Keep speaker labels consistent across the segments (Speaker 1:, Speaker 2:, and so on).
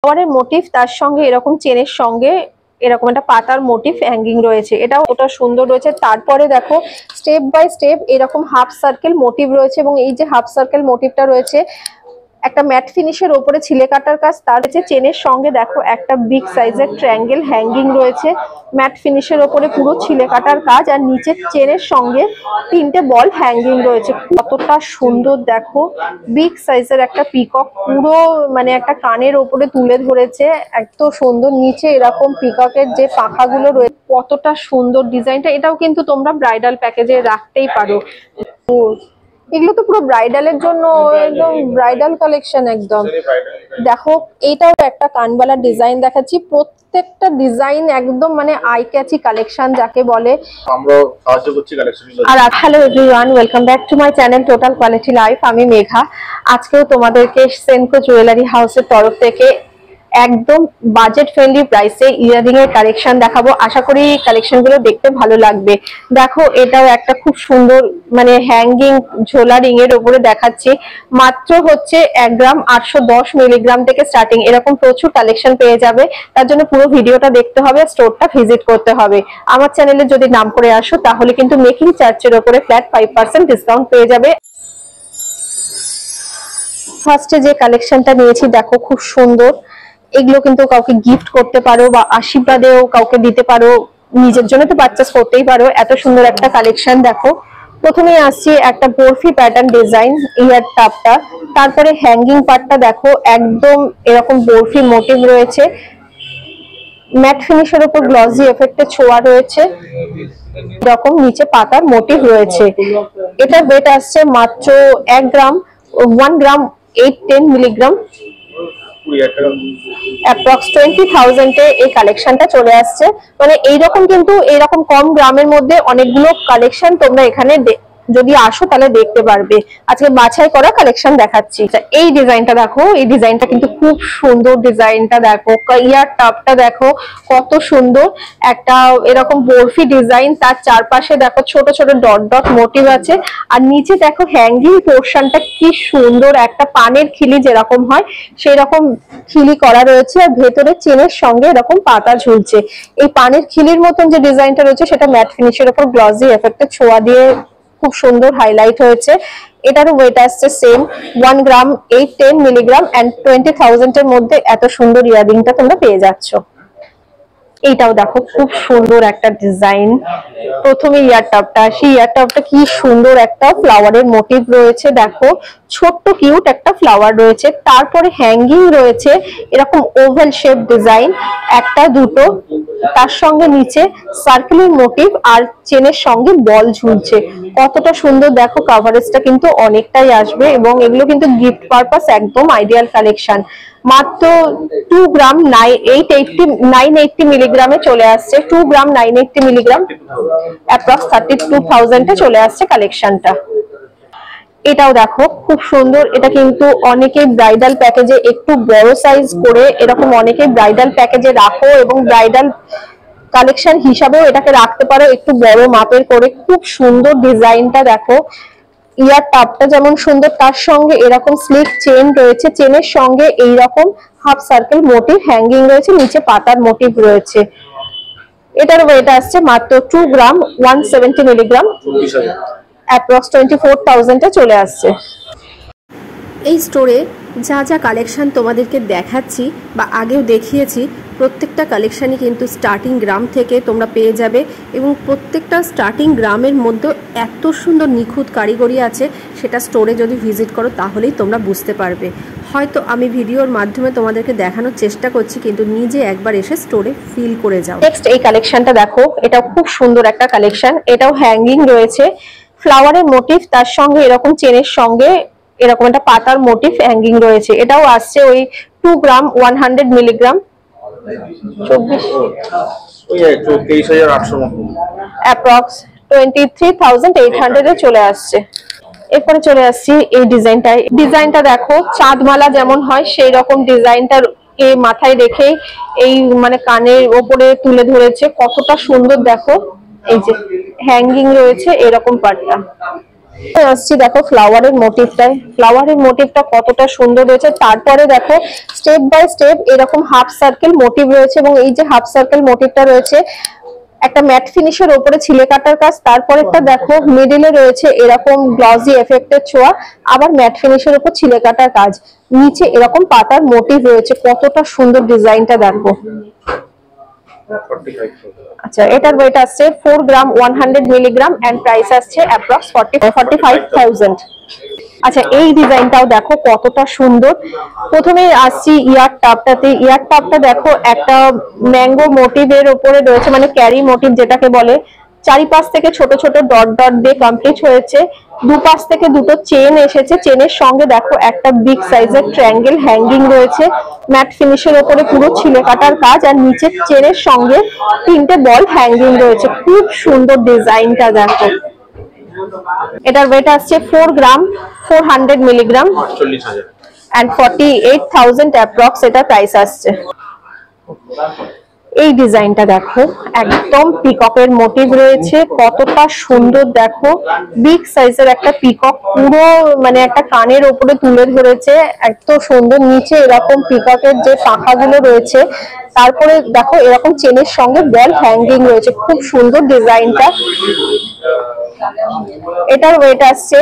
Speaker 1: ফ্লাওয়ারের motive, তার সঙ্গে এরকম চেনের সঙ্গে এরকম একটা পাতার মোটিভ হ্যাঙ্গিং রয়েছে, এটাও ওটা সুন্দর রয়েছে। তারপরে দেখো স্টেপ বাই স্টেপ এরকম হাফ সার্কেল মোটিভ রয়েছে, এবং এই যে হাফ সার্কেল মোটিভটা রয়েছে একটা ম্যাট ফিনিশের ওপরে ছিলে কাটার কাজ, তার হচ্ছে চেনের সঙ্গে দেখো একটা বিগ সাইজের ট্রায়াঙ্গেল হ্যাঙ্গিং রয়েছে, ম্যাট ফিনিশের ওপরে পুরো ছিলে কাটার কাজ, আর নিচে চেনের সঙ্গে 3টে বল হ্যাঙ্গিং রয়েছে। কতটা সুন্দর দেখো, বিগ সাইজের একটা পিকক পুরো মানে একটা কানের ওপরে তুলে ধরেছে, এত সুন্দর। নিচে এরকম পিককের যে পাখাগুলো রয়েছে, কতটা সুন্দর ডিজাইনটা। এটাও কিন্তু তোমরা ব্রাইডাল প্যাকেজে রাখতেই পারো। এগুলো তো পুরো ব্রাইডালের জন্য, একদম ব্রাইডাল কালেকশন একদম। দেখো এইটাও একটা কানবালা ডিজাইন দেখাচ্ছি, প্রত্যেকটা ডিজাইন একদম মানে আই ক্যাচি কালেকশন যাকে বলে।
Speaker 2: আমরা সাহায্য করছি collection.
Speaker 1: R hello everyone, welcome back to my channel total quality life. আমি মেঘা। আজকেও তোমাদেরকে সেনকো জুয়েলারি হাউসের তরফ থেকে একদম বাজেট ফ্রেন্ডলি প্রাইসে ইয়ারিং এর কালেকশন দেখাবো। আশা করি কালেকশন গুলো দেখতে ভালো লাগবে। দেখো এটাও একটা খুব সুন্দর মানে হ্যাঙ্গিং ঝোলা রিং এর উপরে দেখাচ্ছি, মাত্র হচ্ছে 1 গ্রাম 810 মিলিগ্রাম থেকে স্টার্টিং। এরকম প্রচুর কালেকশন পেয়ে যাবে, তার জন্য পুরো ভিডিওটা দেখতে হবে, স্টোরটা ভিজিট করতে হবে। আমার চ্যানেলে যদি নাম করে আসো তাহলে কিন্তু মেকিং চার্জের উপরে ফ্ল্যাট 5% ডিসকাউন্ট পেয়ে যাবে। ফার্স্টে যে কালেকশনটা নিয়েছি দেখো খুব সুন্দর, এগুলো কিন্তু কাউকে গিফট করতে পারো বা আশীর্বাদেও কাউকে দিতে পারো, নিজের জন্য তো পারচেজ করতেই পারো। এত সুন্দর একটা কালেকশন দেখো। প্রথমেই আসছি একটা বরফি প্যাটার্ন ডিজাইন ইয়ার টাপটা, তারপরে হ্যাঙ্গিং পার্টটা দেখো একদম এরকম বরফি মোটিভ রয়েছে, ম্যাট ফিনিশের উপর গ্লসি এফেক্টে ছোঁয়া রয়েছে, এরকম নিচে পাতার মোটিভ রয়েছে। এটা ওয়েট আসছে মাত্র 1 গ্রাম 810 মিলিগ্রাম, অ্যাপ্রক্স 20,000 এ এই কালেকশনটা চলে আসছে। মানে এইরকম কিন্তু এইরকম কম গ্রামের মধ্যে অনেকগুলো কালেকশন তোমরা এখানে যদি আসো তাহলে দেখতে পারবে। আজকে বাছাই করা কালেকশন দেখাচ্ছি। এই ডিজাইনটা দেখো, এই ডিজাইনটা কিন্তু খুব সুন্দর। ডিজাইনটা দেখো, ইয়ার টাপটা দেখো কত সুন্দর, একটা এরকম বরফি ডিজাইন, তার চারপাশে দেখো ছোট ছোট ডট ডট মোটিভ আছে, আর নিচে দেখো হ্যাঙ্গিং পোর্শনটা কি সুন্দর, একটা পানের খিলি যেরকম হয় সেই রকম খিলি করা রয়েছে, আর ভেতরে চেনের সঙ্গে এরকম পাতা ঝুলছে। এই পানের খিলির মতন যে ডিজাইনটা রয়েছে সেটা ম্যাট ফিনিশের উপর গ্লসি এফেক্টে ছোঁয়া দিয়ে খুব সুন্দর হাইলাইট হয়েছে। এটারও ওয়েট আসছে সেম 1 গ্রাম 810 মিলিগ্রাম এন্ড 20,000 এর মধ্যে এত সুন্দর ইয়ারিংটা তোমরা পেয়ে যাচ্ছ। এইটাও দেখো খুব সুন্দর একটা ডিজাইন। প্রথমে ইয়ার টাপটা, সেই ইয়ার টাপটা কি সুন্দর, একটা ফ্লাওয়ারের মোটিভ রয়েছে, দেখো ছোট্ট কিউট একটা ফ্লাওয়ার রয়েছে, তারপরে হ্যাঙ্গিং রয়েছে এরকম ওভাল শেপ ডিজাইন, একটা দুটো, তার সঙ্গে নিচে সার্কেলের মোটিভ আর চেনের সঙ্গে বল ঝুলছে। কতটা সুন্দর দেখো, কভারেজটা কিন্তু অনেকটাই আসবে, এবং এগুলো কিন্তু গিফট পারপাস একদম আইডিয়াল কালেকশন। মাত্র 2 গ্রাম 980 মিলিগ্রামে চলে আসছে, 2 গ্রাম 980 মিলিগ্রাম, অ্যাপ্রক্স 32,000 এ চলে আসছে কালেকশনটা। এটাও দেখো খুব সুন্দর, এটা কিন্তু অনেকে ব্রাইডাল প্যাকেজে একটু বড় সাইজ করে এরকম অনেকে ব্রাইডাল প্যাকেজে রাখো, এবং ব্রাইডাল কালেকশন হিসাবেও এটাকে রাখতে পারো একটু বড় মাপের করে। খুব সুন্দর ডিজাইনটা দেখো, ইয়ার টাপটা যেমন সুন্দর, তার সঙ্গে এরকম স্লিক চেন রয়েছে, চেনের সঙ্গে এইরকম হাফ সার্কেল মোটিভ হ্যাঙ্গিং রয়েছে, নিচে পাতার মোটিভ রয়েছে। এটার ওয়েট আসছে মাত্র 2 গ্রাম 170 মিলিগ্রাম, অ্যাপ্রক্স 24,000 এ চলে আসছে। এই স্টোরে যা যা কালেকশন তোমাদেরকে দেখাচ্ছি বা আগেও দেখিয়েছি, প্রত্যেকটা কালেকশনই কিন্তু স্টার্টিং গ্রাম থেকে তোমরা পেয়ে যাবে, এবং প্রত্যেকটা স্টার্টিং গ্রামের মধ্যে এত সুন্দর নিখুঁত কারিগরি আছে, সেটা স্টোরে যদি ভিজিট করো তাহলেই তোমরা বুঝতে পারবে। হয়তো আমি ভিডিওর মাধ্যমে তোমাদেরকে দেখানোর চেষ্টা করছি, কিন্তু নিজে একবার এসে স্টোরে ফিল করে যাও। নেক্সট এই কালেকশনটা দেখো, এটাও খুব সুন্দর একটা কালেকশন, এটাও হ্যাঙ্গিং রয়েছে, ফ্লাওয়ারের মোটিভ, তার সঙ্গে এরকম চেনের সঙ্গে এরকম একটা পাতার মোটিভ হ্যাঙ্গিং রয়েছে। এটাও আসছে ওই 2 গ্রাম 100 মিলিগ্রাম,
Speaker 2: 23,800
Speaker 1: অ্যাপ্রক্স 23,800 এ চলে আসছে। এরপরে চলে আসছি এই ডিজাইনটায়। ডিজাইনটা দেখো চাঁদমালা যেমন হয় সেই রকম ডিজাইনটার মাথায় রেখে এই মানে কানের ওপরে তুলে ধরেছে, কতটা সুন্দর দেখো। এই যে হ্যাঙ্গিং রয়েছে এরকম পার্টটা, আসছি দেখো ফ্লাওয়ারের মোটিভটা কতটা সুন্দর রয়েছে। তারপরে দেখো স্টেপ বাই স্টেপ এরকম হাফ সার্কেল মোটিভ রয়েছে, এবং এই যে হাফ সার্কেল মোটিভটা রয়েছে একটা ম্যাট ফিনিশের উপরে ছিলে কাটার কাজ, তারপরেরটা দেখো মিডিলে রয়েছে এরকম গ্লসি এফেক্টের ছোঁয়া, আবার ম্যাট ফিনিশের উপর ছিলে কাটার কাজ, নিচে এরকম পাতার মোটিভ রয়েছে। কতটা সুন্দর ডিজাইনটা দেখো। আচ্ছা, এটার ওয়েট আসছে 4 গ্রাম 100 মিলিগ্রাম এন্ড প্রাইস আসছে অ্যাপ্রক্স 45,000। আচ্ছা, এই ডিজাইনটাও দেখো কতটা সুন্দর। প্রথমে আসছি ইয়ার টাপটা দেখো একটা ম্যাঙ্গো মোটিভের উপরে রয়েছে, মানে ক্যারি মোটিভ যেটাকে বলে। চারিপাশ থেকে ছোট ছোট ডট ডট দিয়ে কমপ্লিট হয়েছে, দুপাশ থেকে দুটো চেন এসেছে, চেনের সঙ্গে দেখো একটা বিগ সাইজের ট্রায়াঙ্গেল হ্যাঙ্গিং রয়েছে, ম্যাট ফিনিশের উপরে পুরো ছিলে কাটার কাজ, আর নিচে চেনের সঙ্গে 3টে বল হ্যাঙ্গিং রয়েছে। খুব সুন্দর ডিজাইনটা দেখো। এটার ওয়েট আসছে 4 গ্রাম 400 মিলিগ্রাম এন্ড 48,000 অ্যাপ্রক্স এটা প্রাইস আসছে। এই ডিজাইনটা দেখো, একদম পিককের মোটিভ রয়েছে, কতটা সুন্দর দেখো। বিগ সাইজের একটা পিকক পুরো মানে একটা কানের উপরে তুলে ধরেছে, এত সুন্দর। নিচে এরকম পিককের যে পাখাগুলো রয়েছে, তারপরে দেখো এরকম চেনের সঙ্গে বল হ্যাঙ্গিং রয়েছে। খুব সুন্দর ডিজাইনটা। এটার ওয়েট আসছে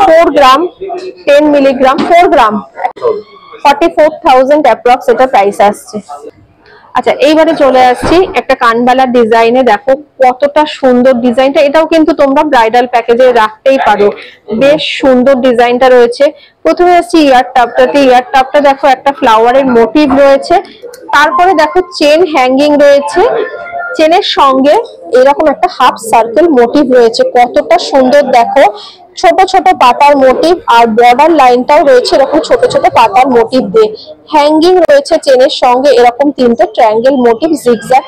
Speaker 1: 4 গ্রাম 10 মিলিগ্রাম 4 গ্রাম 44,000 অ্যাপ্রক্স এটা প্রাইস আসছে। আচ্ছা, এইবারে চলে আসছি একটা কানবালার ডিজাইনে। দেখো কতটা সুন্দর ডিজাইনটা, এটাও কিন্তু তোমরা ব্রাইডাল প্যাকেজে রাখতেই পারো। বেশ সুন্দর ডিজাইনটা রয়েছে। প্রথমে আসছি ইয়ার টাপটা দেখো একটা ফ্লাওয়ারের মোটিভ রয়েছে, তারপরে দেখো চেন হ্যাঙ্গিং রয়েছে, চেনের সঙ্গে এরকম একটা হাফ সার্কেল মোটিভ রয়েছে। কতটা সুন্দর দেখো, ছোট ছোট পাতার মোটিভ, আর বর্ডার লাইনটাও রয়েছে এরকম ছোট ছোট পাতার মোটিভ দিয়ে হ্যাঙ্গিং রয়েছে। চেনের সঙ্গে এরকম 3টে ট্রায়াঙ্গেল মোটিভ জিগজ্যাগ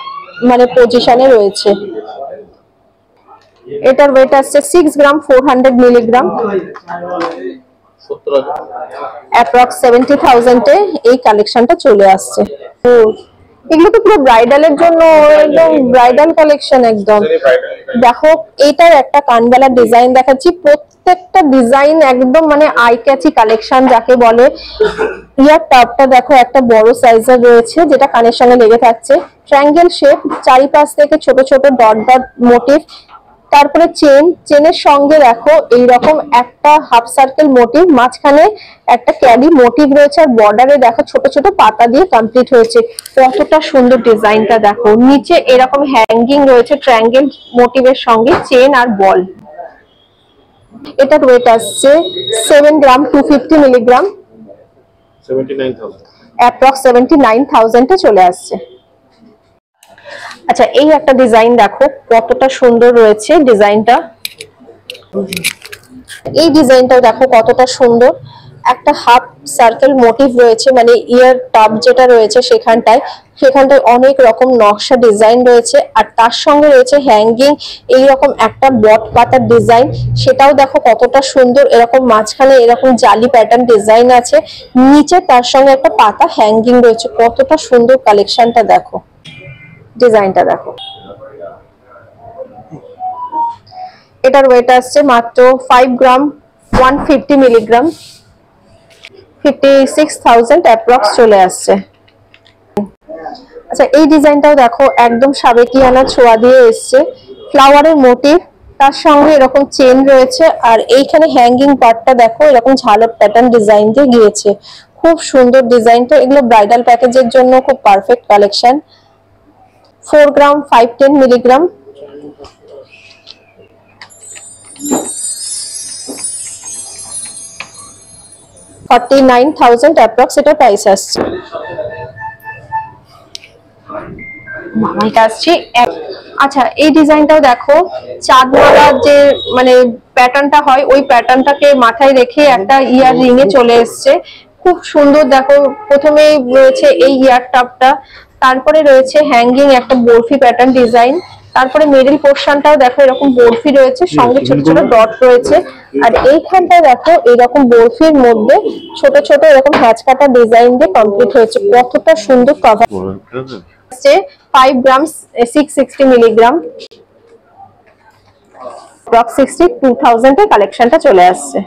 Speaker 1: মানে পজিশনে রয়েছে। এটার ওয়েট আসছে 6 গ্রাম 400 মিলিগ্রাম অ্যাপ্রক্স 70,000 এ এই কালেকশনটা চলে আসছে। এগুলো তো পুরো ব্রাইডালের জন্য, একদম ব্রাইডাল কালেকশন একদম। দেখো এইটার একটা কানবালা ডিজাইন দেখাচ্ছি, প্রত্যেকটা ডিজাইন একদম মানে আই ক্যাচি কালেকশন যাকে বলে। ইয়ার টপটা দেখো একটা বড় সাইজের রয়েছে, যেটা কানের সঙ্গে লেগে থাকছে, ট্রায়াঙ্গেল শেপ, চারিপাশ থেকে ছোট ছোট ডট ডট মোটিভ, তারপরে চেনের সঙ্গে দেখো এইরকম একটা হাফ সার্কেল মোটিভ, মাঝখানে একটা ক্যাডি মোটিভ রয়েছে, আর বর্ডারে দেখো ছোট ছোট পাতা দিয়ে কমপ্লিট হয়েছে। কতটা সুন্দর ডিজাইনটা দেখো। নিচে এরকম হ্যাঙ্গিং রয়েছে ট্রায়াঙ্গেল মোটিভের সঙ্গে চেন আর বল। এটার ওয়েট আসছে 7 গ্রাম 250 মিলিগ্রাম
Speaker 2: 79,000
Speaker 1: অ্যাপ্রক্স 79,000 এ চলে আসছে। আচ্ছা, এই একটা ডিজাইন দেখো কতটা সুন্দর রয়েছে ডিজাইনটা। এই ডিজাইনটাও দেখো কতটা সুন্দর, একটা হাফ সার্কেল মোটিভ রয়েছে, মানে ইয়ার টাপ যেটা রয়েছে সেখানটায় অনেক রকম নকশা ডিজাইন রয়েছে, আর তার সঙ্গে রয়েছে হ্যাঙ্গিং এইরকম একটা বট পাতার ডিজাইন, সেটাও দেখো কতটা সুন্দর। এরকম মাঝখানে এরকম জালি প্যাটার্ন ডিজাইন আছে, নিচে তার সঙ্গে একটা পাতা হ্যাঙ্গিং রয়েছে। কতটা সুন্দর কালেকশনটা দেখো, ডিজাইনটা দেখো। এটার ওয়েট আসছে মাত্র 5 গ্রাম 150 মিলিগ্রাম 56,000 অ্যাপ্রক্স চলে আসছে। আচ্ছা, এই ডিজাইনটাও দেখো একদম সাবেকিয়ানা ছোঁয়া দিয়ে এসছে, ফ্লাওয়ারের মোটিভ, তার সঙ্গে এরকম চেন রয়েছে, আর এইখানে হ্যাঙ্গিং পার্টটা দেখো এরকম ঝালর প্যাটার্ন ডিজাইন দিয়ে গিয়েছে। খুব সুন্দর ডিজাইনটা, এগুলো ব্রাইডাল প্যাকেজের জন্য খুব পারফেক্ট কালেকশন। 4 গ্রাম 510 মিলিগ্রাম 49,000 অ্যাপ্রক্স এটা প্রাইস আসছে। আচ্ছা, এই ডিজাইনটাও দেখো, চাঁদমালার যে মানে প্যাটার্নটা হয় ওই প্যাটার্নটাকে মাথায় রেখে একটা ইয়ার রিং এ চলে এসছে। খুব সুন্দর দেখো। প্রথমে রয়েছে এই ইয়ার টাপটা, তারপরে রয়েছে হ্যাঙ্গিং একটা বরফি প্যাটার্ন ডিজাইন, তারপরে মিডল পোর্শনটাও দেখো এরকম বরফি রয়েছে, সঙ্গে ছোট ছোট ডট রয়েছে, আর এইখানটায় দেখো এরকম বরফির মধ্যে ছোট ছোট এরকম হ্যাচ কাটা ডিজাইন দিয়ে কমপ্লিট হয়েছে। কতটা সুন্দর কভার। 5 গ্রাম 660 মিলিগ্রাম অ্যাপ্রক্স 62,000 এ কালেকশনটা চলে আসছে।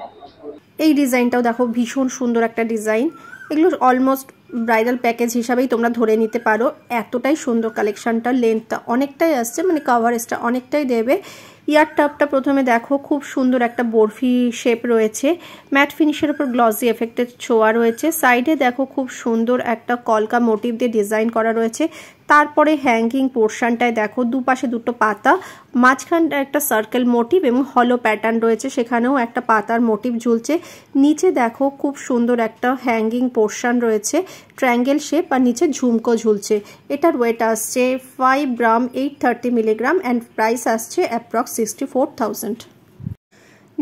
Speaker 3: এই ডিজাইনটাও দেখো ভীষণ সুন্দর একটা ডিজাইন, এগুলো অলমোস্ট ব্রাইডাল প্যাকেজ হিসাবেই তোমরা ধরে নিতে পারো, এতটাই সুন্দর কালেকশনটা। লেন্থটা অনেকটাই আসছে, মানে কভারেজটা অনেকটাই দেবে। ইয়ার টাপটা প্রথমে দেখো খুব সুন্দর একটা বরফি শেপ রয়েছে, ম্যাট ফিনিশের উপর গ্লসি এফেক্টের ছোঁয়া রয়েছে। সাইডে দেখো খুব সুন্দর একটা কলকা মোটিভ দিয়ে ডিজাইন করা রয়েছে। তারপরে হ্যাঙ্গিং পোর্শনটায় দেখো দুপাশে দুটো পাতা, মাঝখানটা একটা সার্কেল মোটিভ এবং হলো প্যাটার্ন রয়েছে, সেখানেও একটা পাতার মোটিভ ঝুলছে। নিচে দেখো খুব সুন্দর একটা হ্যাঙ্গিং পোর্শন রয়েছে, ট্রায়াঙ্গেল শেপ, আর নিচে ঝুমকো ঝুলছে। এটার ওয়েট আসছে 5 গ্রাম 830 মিলিগ্রাম অ্যান্ড প্রাইস আসছে অ্যাপ্রক্স 64,000।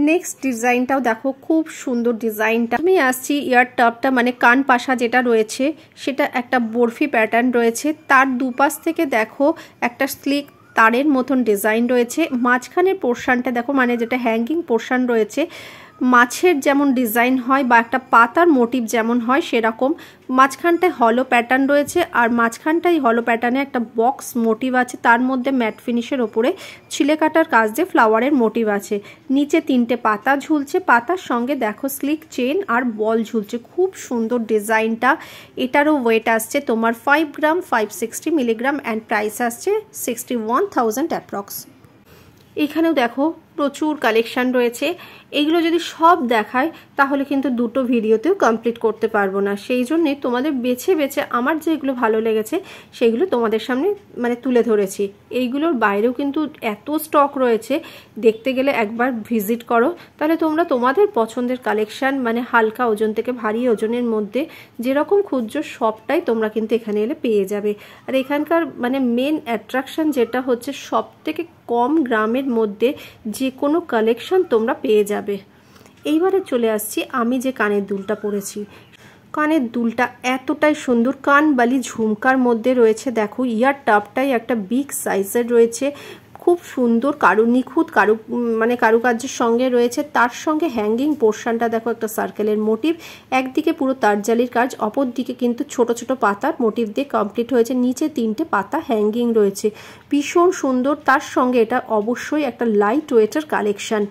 Speaker 3: নেক্সট ডিজাইনটাও দেখো খুব সুন্দর ডিজাইনটা। আমি আসছি ইয়ার টপটা, মানে কান পাশা যেটা রয়েছে সেটা একটা বরফি প্যাটার্ন রয়েছে, তার দুপাশ থেকে দেখো একটা স্লিক তারের মতন ডিজাইন রয়েছে। মাঝখানের পোর্শনটা দেখো, মানে যেটা হ্যাঙ্গিং পোর্শন রয়েছে, মাছের যেমন ডিজাইন হয় বা একটা পাতার মোটিভ যেমন হয় সেরকম। মাঝখানটায় হলো প্যাটার্ন রয়েছে, আর মাঝখানটায় হলো প্যাটার্নে একটা বক্স মোটিভ আছে, তার মধ্যে ম্যাট ফিনিশের ওপরে ছিলে কাটার কাজ দিয়ে ফ্লাওয়ারের মোটিভ আছে। নিচে 3টে পাতা ঝুলছে, পাতার সঙ্গে দেখো স্লিক চেন আর বল ঝুলছে। খুব সুন্দর ডিজাইনটা। এটারও ওয়েট আসছে তোমার 5 গ্রাম 560 মিলিগ্রাম অ্যান্ড প্রাইস আসছে 61,000 অ্যাপ্রক্স। এখানেও দেখো প্রচুর কালেকশন রয়েছে, এইগুলো যদি সব দেখায় তাহলে কিন্তু দুটো ভিডিওতেও কমপ্লিট করতে পারবো না, সেই জন্যে তোমাদের বেছে বেছে আমার যেগুলো ভালো লেগেছে সেগুলো তোমাদের সামনে মানে তুলে ধরেছি। এইগুলোর বাইরেও কিন্তু এত স্টক রয়েছে, দেখতে গেলে একবার ভিজিট করো, তাহলে তোমরা তোমাদের পছন্দের কালেকশন, মানে হালকা ওজন থেকে ভারী ওজনের মধ্যে যেরকম খুঁজছো সবটাই তোমরা কিন্তু এখানে এলে পেয়ে যাবে। আর এখানকার মানে মেন অ্যাট্রাকশন যেটা হচ্ছে, সব থেকে কম গ্রামের মধ্যে যে কোনো কালেকশন তোমরা পেয়ে যাবে। এইবারে চলে আসছি আমি যে কানের দুলটা পরেছি। কানের দুলটা এতটাই সুন্দর, কানবালি ঝুমকার মধ্যে রয়েছে। দেখো ইয়ার টাপটাই একটা বিগ সাইজের রয়েছে, খুব সুন্দর নিখুঁত কারুকার্যের সঙ্গে রয়েছে। তার সঙ্গে হ্যাঙ্গিং পোর্শনটা দেখো একটা সার্কেলের মোটিভ, একদিকে পুরো তারজালির কাজ, অপর দিকে কিন্তু ছোট ছোট পাতার মোটিভ দিয়ে কমপ্লিট হয়েছে। নিচে 3টে পাতা হ্যাঙ্গিং রয়েছে, ভীষণ সুন্দর। তার সঙ্গে এটা অবশ্যই একটা লাইট ওয়েটের কালেকশন।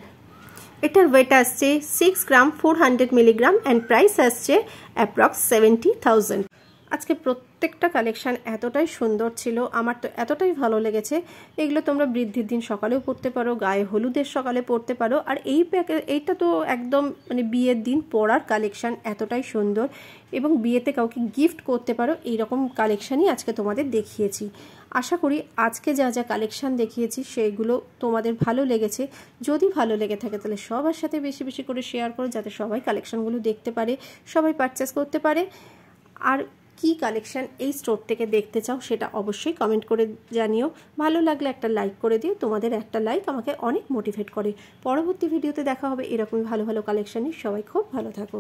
Speaker 3: এটার ওয়েট আসছে 6 গ্রাম 400 মিলিগ্রাম অ্যান্ড প্রাইস আসছে অ্যাপ্রক্স 70,000। আজকে প্রত্যেকটা কালেকশন এতটাই সুন্দর ছিল, আমার তো এতটাই ভালো লেগেছে। এগুলো তোমরা বৃদ্ধির দিন সকালেও পরতে পারো, গায়ে হলুদের সকালে পরতে পারো, আর এইটা তো একদম মানে বিয়ের দিন পরার কালেকশন, এতটাই সুন্দর। এবং বিয়েতে কাউকে গিফট করতে পারো, এইরকম কালেকশানই আজকে তোমাদের দেখিয়েছি। আশা করি আজকে যা যা কালেকশান দেখিয়েছি সেগুলো তোমাদের ভালো লেগেছে। যদি ভালো লেগে থাকে তাহলে সবার সাথে বেশি বেশি করে শেয়ার করো, যাতে সবাই কালেকশানগুলো দেখতে পারে, সবাই পারচেস করতে পারে। আর কি কালেকশন এই স্টোর থেকে দেখতে চাও সেটা অবশ্যই কমেন্ট করে জানিও। ভালো লাগলে একটা লাইক করে দিও, তোমাদের একটা লাইক আমাকে অনেক মোটিভেট করে। পরবর্তী ভিডিওতে দেখা হবে এরকমই ভালো ভালো কালেকশন নিয়ে। সবাই খুব ভালো থাকো।